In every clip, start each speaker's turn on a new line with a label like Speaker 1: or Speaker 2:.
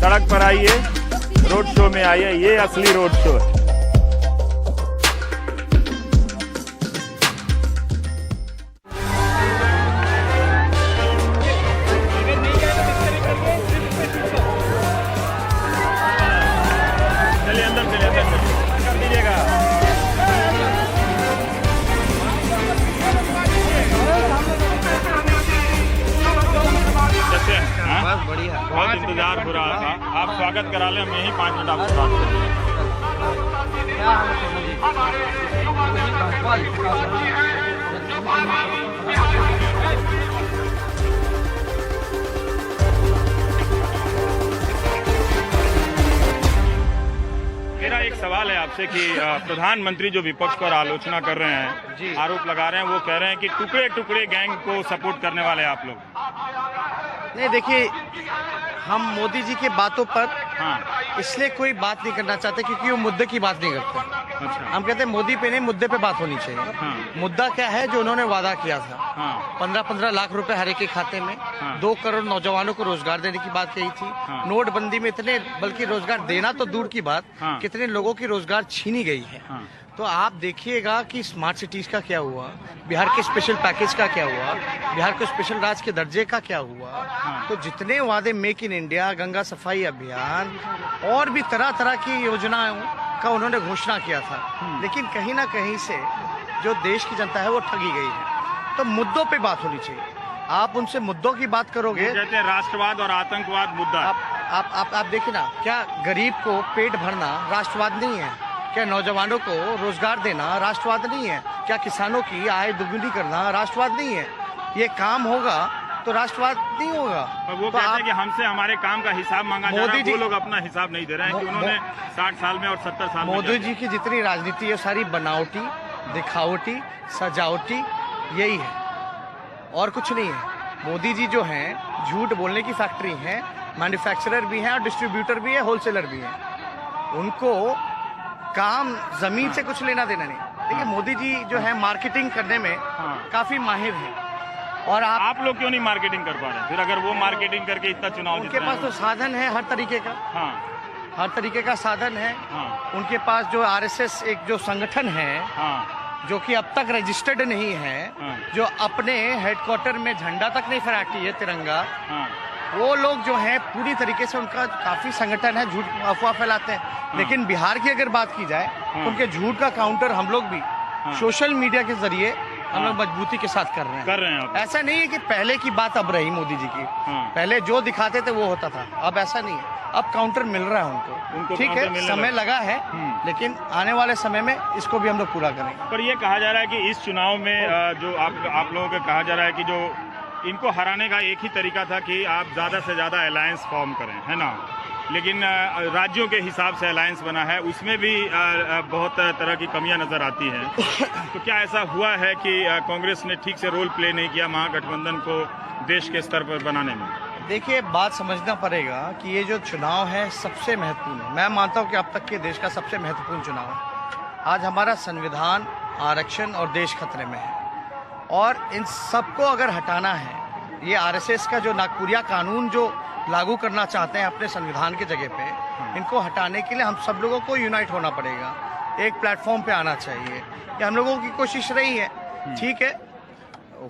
Speaker 1: सड़क पर आइए, रोड शो में आइए, ये असली रोड शो है। चलिए अंदर चलिए, अंदर कर दीजिएगा। जैसे
Speaker 2: बस बढ़िया,
Speaker 1: बहुत इंतजार हो रहा था, आप स्वागत करा लें, हम यहीं 5 मिनट आपको बात करेंगे। मेरा एक सवाल है आपसे कि प्रधानमंत्री जो विपक्ष पर आलोचना कर रहे हैं, आरोप लगा रहे हैं, वो कह रहे हैं कि टुकड़े टुकड़े गैंग को सपोर्ट करने वाले आप लोग।
Speaker 2: नहीं देखिए, हम मोदी जी की बातों पर
Speaker 1: हाँ,
Speaker 2: इसलिए कोई बात नहीं करना चाहते क्योंकि वो मुद्दे की बात नहीं करते।
Speaker 1: अच्छा,
Speaker 2: हम कहते हैं मोदी पे नहीं, मुद्दे पे बात होनी चाहिए।
Speaker 1: हाँ,
Speaker 2: मुद्दा क्या है जो उन्होंने वादा किया था,
Speaker 1: हाँ,
Speaker 2: 15-15 लाख रुपए हर एक के खाते में,
Speaker 1: हाँ।
Speaker 2: 2 करोड़ नौजवानों को रोजगार देने की बात कही थी।
Speaker 1: हाँ।
Speaker 2: नोटबंदी में इतने, बल्कि रोजगार देना तो दूर की बात,
Speaker 1: हाँ।
Speaker 2: कितने लोगों की रोजगार छीनी गई है।
Speaker 1: हाँ।
Speaker 2: तो आप देखिएगा कि स्मार्ट सिटीज का क्या हुआ, बिहार के स्पेशल पैकेज का क्या हुआ, बिहार के स्पेशल राज्य के दर्जे का क्या हुआ।
Speaker 1: हाँ।
Speaker 2: तो जितने वादे, मेक इन इंडिया, गंगा सफाई अभियान और भी तरह तरह की योजनाओं का उन्होंने घोषणा किया था, लेकिन कहीं ना कहीं से जो देश की जनता है वो ठगी गई है। तो मुद्दों पे बात होनी चाहिए। आप उनसे मुद्दों की बात करोगे,
Speaker 1: वो कहते हैं राष्ट्रवाद और आतंकवाद मुद्दा।
Speaker 2: आप देखिए ना, क्या गरीब को पेट भरना राष्ट्रवाद नहीं है? क्या नौजवानों को रोजगार देना राष्ट्रवाद नहीं है? क्या किसानों की आय दुगुनी करना राष्ट्रवाद नहीं है? ये काम होगा तो राष्ट्रवाद नहीं होगा।
Speaker 1: और वो
Speaker 2: तो
Speaker 1: कहते हैं कि हमसे हमारे काम का हिसाब मांगा जा रहा है, वो लोग अपना हिसाब नहीं दे रहे हैं कि उन्होंने 60 साल में और 70 साल में
Speaker 2: मोदी जी की जितनी राजनीति है सारी बनावटी, दिखावटी, सजावटी, यही है और कुछ नहीं है। मोदी जी जो हैं झूठ बोलने की फैक्ट्री है, मैन्युफैक्चरर भी हैं और डिस्ट्रीब्यूटर भी है, होलसेलर भी है। उनको काम जमीन से कुछ लेना देना नहीं। देखिए मोदी जी जो है मार्केटिंग करने में काफी माहिर है। और
Speaker 1: आप लोग क्यों नहीं मार्केटिंग कर पा रहे हैं? फिर अगर वो मार्केटिंग करके इतना चुनाव जीत
Speaker 2: उनके
Speaker 1: रहे
Speaker 2: पास
Speaker 1: हैं।
Speaker 2: तो साधन है हर तरीके का,
Speaker 1: हाँ,
Speaker 2: हर तरीके का साधन है।
Speaker 1: हाँ,
Speaker 2: उनके पास जो आरएसएस एक जो संगठन है,
Speaker 1: हाँ,
Speaker 2: जो कि अब तक रजिस्टर्ड नहीं है,
Speaker 1: हाँ।
Speaker 2: जो अपने हेडक्वार्टर में झंडा तक नहीं फहराती है, तिरंगा,
Speaker 1: हाँ,
Speaker 2: वो लोग जो हैं पूरी तरीके से उनका काफी संगठन है, झूठ अफवाह फैलाते हैं। लेकिन बिहार की अगर बात की जाए तो उनके झूठ का काउंटर हम लोग भी सोशल मीडिया के जरिए हम लोग मजबूती के साथ कर रहे हैं।
Speaker 1: आप।
Speaker 2: ऐसा नहीं है कि पहले की बात अब रही मोदी जी की, पहले जो दिखाते थे वो होता था, अब ऐसा नहीं है। अब काउंटर मिल रहा है उनको ठीक है, समय लगा है, लेकिन आने वाले समय में इसको भी हम लोग पूरा करेंगे।
Speaker 1: पर ये कहा जा रहा है कि इस चुनाव में जो आप लोगों को कहा जा रहा है कि जो इनको हराने का एक ही तरीका था कि आप ज़्यादा से ज़्यादा अलायंस फॉर्म करें, है ना? लेकिन राज्यों के हिसाब से अलायंस बना है, उसमें भी बहुत तरह की कमियां नज़र आती हैं। तो क्या ऐसा हुआ है कि कांग्रेस ने ठीक से रोल प्ले नहीं किया महागठबंधन को देश के स्तर पर बनाने में?
Speaker 2: देखिए, बात समझना पड़ेगा कि ये जो चुनाव है सबसे महत्वपूर्ण है। मैं मानता हूँ कि अब तक के देश का सबसे महत्वपूर्ण चुनाव है। आज हमारा संविधान, आरक्षण और देश खतरे में है, और इन सबको अगर हटाना है, ये आरएसएस का जो नागपुरिया कानून जो लागू करना चाहते हैं अपने संविधान की जगह पे, इनको हटाने के लिए हम सब लोगों को यूनाइट होना पड़ेगा, एक प्लेटफॉर्म पे आना चाहिए। ये हम लोगों की कोशिश रही है, ठीक है,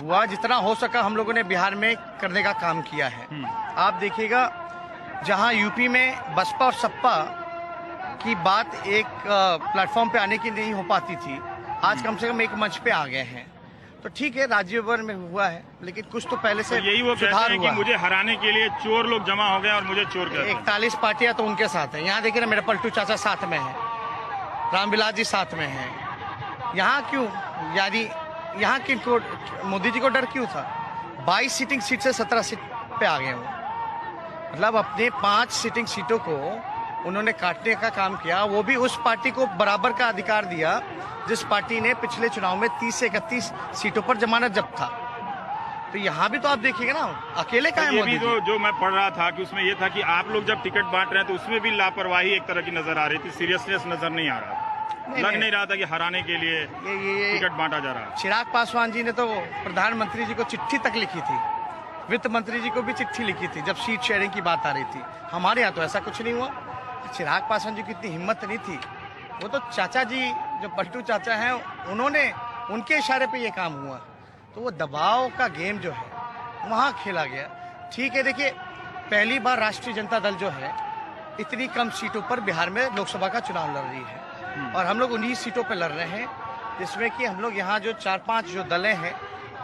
Speaker 2: हुआ जितना हो सका हम लोगों ने बिहार में करने का काम किया है। आप देखिएगा, जहां यूपी में बसपा और सपा की बात एक प्लेटफॉर्म पे आने की नहीं हो पाती थी, आज कम से कम एक मंच पे आ गए हैं। तो ठीक है, राज्य भर में हुआ है, लेकिन कुछ तो पहले से
Speaker 1: यही वो कहते हैं कि मुझे हराने के लिए चोर लोग जमा हो गए और मुझे चोर कहते हैं।
Speaker 2: 41 पार्टियां तो उनके साथ हैं। यहाँ देखिए ना, मेरा पलटू चाचा साथ में है, रामविलास जी साथ में है। यहाँ क्यों, यानी यहाँ किनको, मोदी जी को डर क्यों था? 22 सीटिंग सीट से 17 सीट पे आ गए वो। मतलब अपने 5 सीटिंग सीटों को उन्होंने काटने का काम किया, वो भी उस पार्टी को बराबर का अधिकार दिया जिस पार्टी ने पिछले चुनाव में 30 से 31 सीटों पर जमानत जब्त था। तो यहाँ भी तो आप देखिएगा ना, अकेले का है
Speaker 1: ये
Speaker 2: मोदी
Speaker 1: भी जो मैं पढ़ रहा था कि उसमें ये था कि आप लोग जब टिकट बांट रहे हैं तो उसमें भी लापरवाही एक तरह की नजर आ रही थी, सीरियसनेस नजर नहीं आ रहा, नहीं रहा था कि हराने के लिए
Speaker 2: ये
Speaker 1: टिकट बांटा जा रहा है।
Speaker 2: चिराग पासवान जी ने तो प्रधानमंत्री जी को चिट्ठी तक लिखी थी वित्त मंत्री जी को भी चिट्ठी लिखी थी जब सीट शेयरिंग की बात आ रही थी। हमारे यहाँ तो ऐसा कुछ नहीं हुआ। चिराग पासवान जी की इतनी हिम्मत नहीं थी, वो तो चाचा जी जो पलटू चाचा हैं उन्होंने उनके इशारे पे ये काम हुआ। तो वो दबाव का गेम जो है वहाँ खेला गया। ठीक है, देखिए पहली बार राष्ट्रीय जनता दल जो है इतनी कम सीटों पर बिहार में लोकसभा का चुनाव लड़ रही है और हम लोग 19 सीटों पर लड़ रहे हैं, जिसमें कि हम लोग यहाँ जो 4-5 जो दलें हैं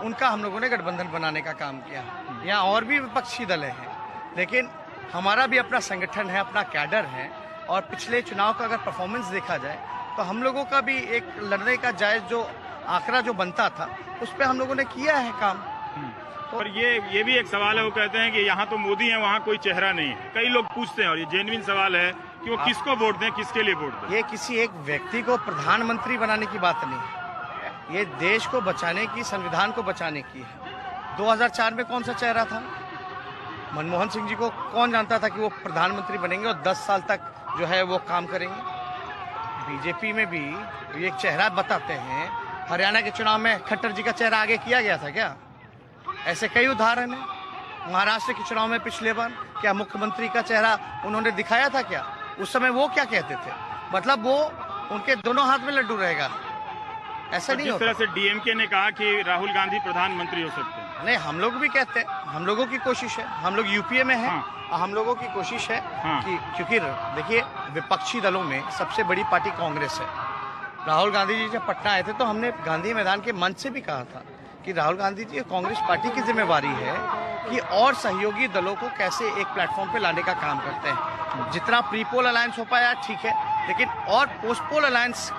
Speaker 2: उनका हम लोगों ने गठबंधन बनाने का काम किया। यहाँ और भी विपक्षी दलें हैं, लेकिन हमारा भी अपना संगठन है, अपना कैडर है और पिछले चुनाव का अगर परफॉर्मेंस देखा जाए तो हम लोगों का भी एक लड़ने का जायज़ जो आंकड़ा जो बनता था उस पर हम लोगों ने किया है काम।
Speaker 1: और ये भी एक सवाल है, वो कहते हैं कि यहाँ तो मोदी है, वहाँ कोई चेहरा नहीं है। कई लोग पूछते हैं और ये जेन्युइन सवाल है कि वो किसको वोट दें, किसके लिए वोट दें।
Speaker 2: ये किसी एक व्यक्ति को प्रधानमंत्री बनाने की बात नहीं है, ये देश को बचाने की, संविधान को बचाने की है। 2004 में कौन सा चेहरा था? मनमोहन सिंह जी को कौन जानता था कि वो प्रधानमंत्री बनेंगे और 10 साल तक जो है वो काम करेंगे? बीजेपी में भी एक चेहरा बताते हैं। हरियाणा के चुनाव में खट्टर जी का चेहरा आगे किया गया था क्या? ऐसे कई उदाहरण हैं। महाराष्ट्र के चुनाव में पिछले बार क्या मुख्यमंत्री का चेहरा उन्होंने दिखाया था क्या? उस समय वो क्या कहते थे? मतलब वो उनके दोनों हाथ में लड्डू रहेगा, ऐसा नहीं होता।
Speaker 1: जिस तरह से डीएमके ने कहा कि राहुल गांधी प्रधानमंत्री हो सकते हैं।
Speaker 2: नहीं, हम लोग भी कहते हैं, हम लोगों की कोशिश है, हम लोग यूपीए में हैं। हम लोगों की कोशिश है कि क्योंकि देखिए विपक्षी दलों में सबसे बड़ी पार्टी कांग्रेस है। राहुल गांधी जी जब पटना आए थे तो हमने गांधी मैदान के मंच से भी कहा था कि राहुल गांधी जी कांग्रेस पार्टी की जिम्मेवारी है कि और सहयोगी दलों को कैसे एक प्लेटफॉर्म पे लाने का काम करते हैं। जितना प्री पोल अलायंस हो पाया ठीक है, लेकिन और पोस्ट पोल अलायंस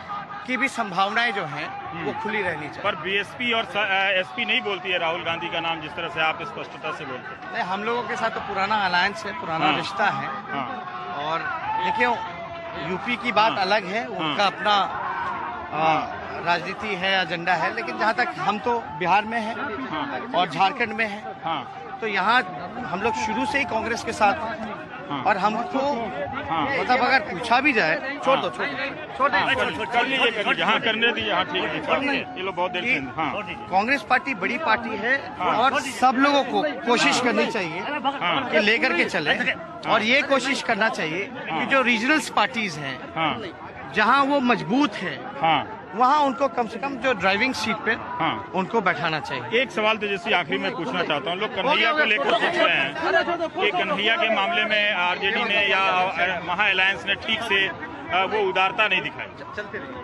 Speaker 2: की भी संभावनाएं जो हैं वो खुली रहनी चाहिए।
Speaker 1: पर बीएसपी और एसपी नहीं बोलती है राहुल गांधी का नाम, जिस तरह से आप स्पष्टता से बोलते हैं।
Speaker 2: नहीं, हम लोगों के साथ तो पुराना अलायंस है, पुराना रिश्ता है। और देखिए यूपी की बात अलग है, उनका अपना राजनीति है, एजेंडा है, लेकिन जहाँ तक हम तो बिहार में हैं और झारखंड में हैं, तो यहाँ हम लोग शुरू से ही कांग्रेस के साथ हैं। और हमको मतलब अगर पूछा भी जाए, छोड़ दो कर लीजिए,
Speaker 1: जहाँ करने दीजिए। हाँ ठीक है, ये लोग बहुत देर से।
Speaker 2: कांग्रेस पार्टी बड़ी पार्टी है और सब लोगों को कोशिश करनी चाहिए कि लेकर के चले। और ये कोशिश करना चाहिए कि जो रीजनल पार्टीज हैं जहाँ वो मजबूत है वहाँ उनको कम से कम जो ड्राइविंग सीट पे उनको बैठाना चाहिए।
Speaker 1: एक सवाल तो जैसे आखिरी में पूछना चाहता हूँ, लोग कन्हैया को लेकर पूछ रहे हैं कि कन्हैया के मामले में आरजेडी ने या महा अलायंस ने ठीक से वो उदारता नहीं दिखाई।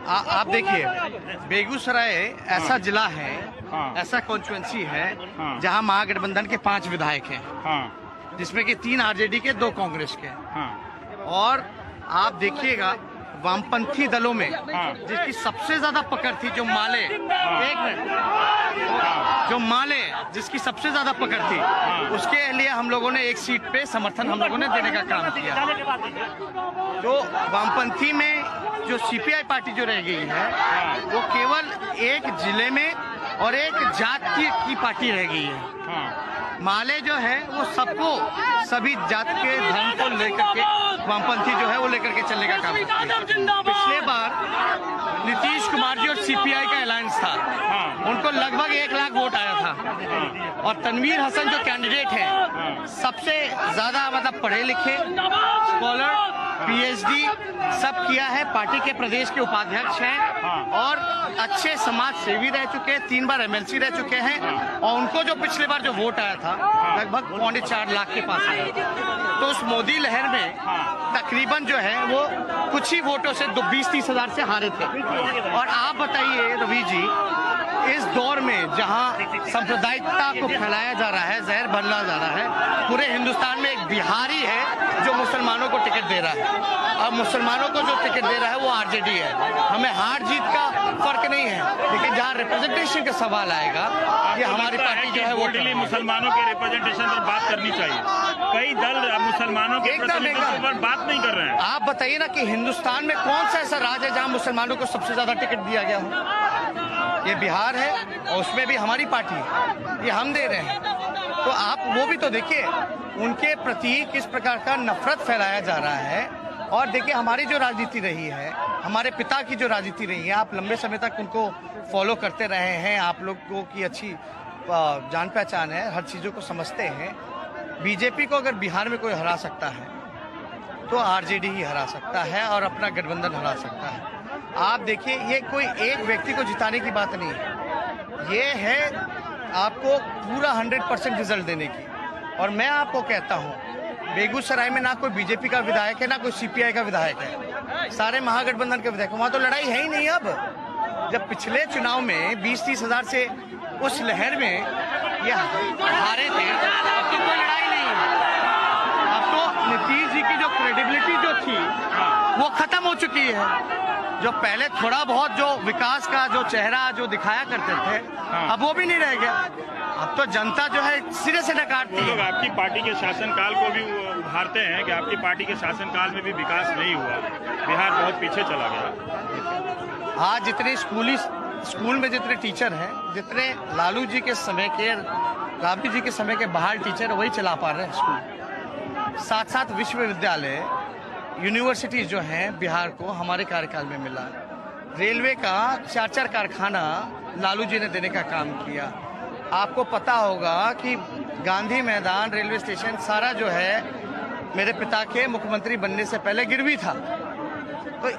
Speaker 2: आप देखिए बेगूसराय ऐसा जिला है, ऐसा कॉन्स्टिट्यूएंसी है जहाँ महागठबंधन के 5 विधायक हैं, जिसमें कि 3 आरजेडी के, 2 कांग्रेस के। और आप देखिएगा वामपंथी दलों में जिसकी सबसे ज्यादा पकड़ थी, जो माले, एक मिनट, जो माले जिसकी सबसे ज्यादा पकड़ थी, उसके लिए हम लोगों ने एक सीट पे समर्थन हम लोगों ने देने का काम किया। तो वामपंथी में जो सीपीआई पार्टी जो रह गई है वो केवल एक जिले में और एक जात की पार्टी रह गई है। माले जो है वो सबको, सभी जात के धर्म को लेकर के वामपंथी जो है वो लेकर के चलने का काम करती है। पिछले बार नीतीश कुमार जी और सीपीआई का अलायंस था, उनको लगभग 1 लाख वोट आया था। और तनवीर हसन जो कैंडिडेट है, सबसे ज्यादा मतलब पढ़े लिखे, स्कॉलर, पीएचडी सब किया है, पार्टी के प्रदेश के उपाध्यक्ष हैं और अच्छे समाज सेवी रह चुके हैं, 3 बार एमएलसी रह चुके हैं। और उनको जो पिछले बार जो वोट आया था लगभग 4.25 लाख के पास आया। तो उस मोदी लहर में तकरीबन जो है वो कुछ ही वोटों से 20-30 हजार से हारे थे। और आप बताइए रवि जी, इस दौर में जहां सांप्रदायिकता को फैलाया जा रहा है, जहर भरला जा रहा है, पूरे हिंदुस्तान में एक बिहारी है जो मुसलमानों को टिकट दे रहा है। और मुसलमानों को जो टिकट दे रहा है वो आरजेडी है। हमें हार जीत का फर्क नहीं है, लेकिन जहाँ रिप्रेजेंटेशन का सवाल आएगा कि हमारी पार्टी जो है वो
Speaker 1: मुसलमानों के रिप्रेजेंटेशन पर बात करनी चाहिए। कई दल मुसलमानों के प्रतिनिधित्व पर बात नहीं कर रहे हैं।
Speaker 2: आप बताइए ना कि हिंदुस्तान में कौन सा ऐसा राज्य है जहाँ मुसलमानों को सबसे ज्यादा टिकट दिया गया हो? ये बिहार है और उसमें भी हमारी पार्टी है, ये हम दे रहे हैं। तो आप वो भी तो देखिए, उनके प्रति किस प्रकार का नफरत फैलाया जा रहा है। और देखिए हमारी जो राजनीति रही है, हमारे पिता की जो राजनीति रही है, आप लंबे समय तक उनको फॉलो करते रहे हैं, आप लोगों की अच्छी जान पहचान है, हर चीज़ों को समझते हैं। बीजेपी को अगर बिहार में कोई हरा सकता है तो आरजेडी ही हरा सकता है और अपना गठबंधन हरा सकता है। आप देखिए, ये कोई एक व्यक्ति को जिताने की बात नहीं है, ये है आपको पूरा 100% रिजल्ट देने की। और मैं आपको कहता हूँ, बेगूसराय में ना कोई बीजेपी का विधायक है ना कोई सीपीआई का विधायक है, सारे महागठबंधन के विधायक। वहाँ तो लड़ाई है ही नहीं। अब जब पिछले चुनाव में 20-30 हजार से उस लहर में ये हारे थे, अब तो कोई लड़ाई नहीं है। अब तो नीतीश जी की जो क्रेडिबिलिटी जो थी वो खत्म हो चुकी है। जो पहले थोड़ा बहुत जो विकास का जो चेहरा जो दिखाया करते थे, अब वो भी नहीं रह गया। अब तो जनता जो है सिरे से नकारती है।
Speaker 1: लोग आपकी पार्टी के शासनकाल को भी उभारते हैं कि आपकी पार्टी के शासनकाल में भी विकास नहीं हुआ, बिहार बहुत पीछे चला गया।
Speaker 2: आज जितने स्कूल में जितने टीचर हैं, जितने लालू जी के समय के, राबड़ी जी के समय के बहाल टीचर वही चला पा रहे हैं स्कूल। साथ साथ विश्वविद्यालय, यूनिवर्सिटीज जो हैं बिहार को हमारे कार्यकाल में मिला। रेलवे का 4-4 कारखाना लालू जी ने देने का काम किया। आपको पता होगा कि गांधी मैदान रेलवे स्टेशन सारा जो है मेरे पिता के मुख्यमंत्री बनने से पहले गिरवी था। तो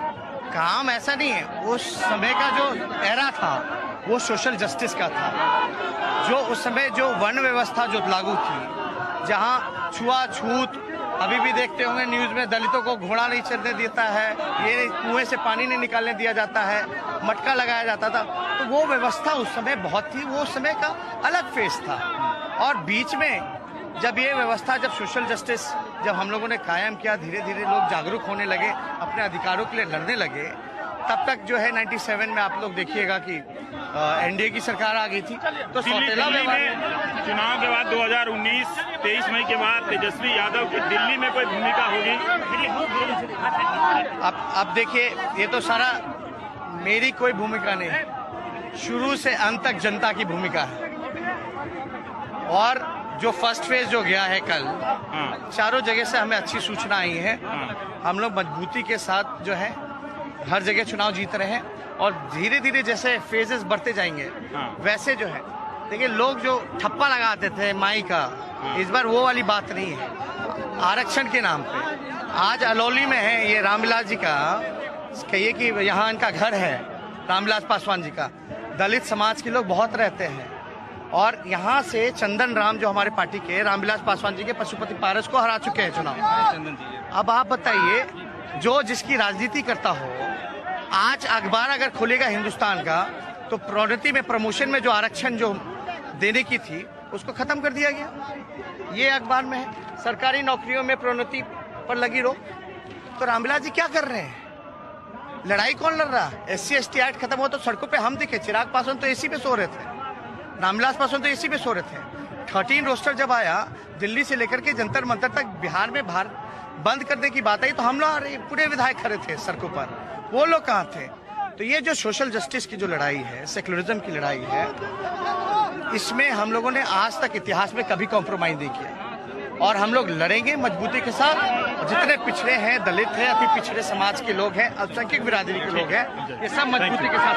Speaker 2: काम ऐसा नहीं है, उस समय का जो एरा था वो सोशल जस्टिस का था। जो उस समय जो वर्ण व्यवस्था जो लागू थी, जहां छुआछूत, अभी भी देखते होंगे न्यूज में, दलितों को घोड़ा नहीं चढ़ने देता है, ये कुएं से पानी नहीं निकालने दिया जाता है, मटका लगाया जाता था। तो वो व्यवस्था उस समय बहुत थी, वो उस समय का अलग फेस था। और बीच में जब ये व्यवस्था, जब सोशल जस्टिस जब हम लोगों ने कायम किया, धीरे धीरे लोग जागरूक होने लगे, अपने अधिकारों के लिए लड़ने लगे, तब तक जो है 97 में आप लोग देखिएगा कि एनडीए की सरकार आ गई थी। तो
Speaker 1: दिल्ली में चुनाव के बाद 2019 23 मई के बाद तेजस्वी यादव की दिल्ली में कोई भूमिका होगी?
Speaker 2: अब देखिए, ये तो सारा मेरी कोई भूमिका नहीं, शुरू से अंत तक जनता की भूमिका है। और जो फर्स्ट फेज जो गया है कल, चारों जगह से हमें अच्छी सूचना आई है। हम लोग मजबूती के साथ जो है हर जगह चुनाव जीत रहे हैं और धीरे धीरे जैसे फेजेस बढ़ते जाएंगे वैसे जो है, देखिए लोग जो ठप्पा लगाते थे माई का, इस बार वो वाली बात नहीं है। आरक्षण के नाम पे आज अलौली में है ये रामविलास जी का, कहिए कि यहाँ इनका घर है, रामविलास पासवान जी का। दलित समाज के लोग बहुत रहते हैं और यहाँ से चंदन राम जो हमारे पार्टी के रामविलास पासवान जी के पशुपति पारस को हरा चुके हैं चुनाव। अब आप बताइए, जो जिसकी राजनीति करता हो, आज अखबार अगर खुलेगा हिंदुस्तान का तो प्रोन्नति में, प्रमोशन में जो आरक्षण जो देने की थी उसको खत्म कर दिया गया। ये अखबार में है, सरकारी नौकरियों में प्रोन्नति पर लगी रोक। तो रामविलास जी क्या कर रहे हैं? लड़ाई कौन लड़ रहा है? SC/ST एक्ट खत्म हो तो सड़कों पे हम दिखे। चिराग पासवान तो एसी पे सो रहे थे, रामविलास पासवान तो एसी पे सो रहे थे। 13 रोस्टर जब आया दिल्ली से लेकर के जंतर मंतर तक, बिहार में बंद करने की बात आई तो हम लोग पूरे विधायक खड़े थे सड़कों पर, वो लोग कहाँ थे? तो ये जो सोशल जस्टिस की जो लड़ाई है, सेकुलरिज्म की लड़ाई है, इसमें हम लोगों ने आज तक इतिहास में कभी कॉम्प्रोमाइज नहीं किया और हम लोग लड़ेंगे मजबूती के साथ। जितने पिछड़े हैं, दलित हैं, अति पिछड़े समाज के लोग हैं, अल्पसंख्यक बिरादरी के लोग हैं, ये सब मजबूती के साथ।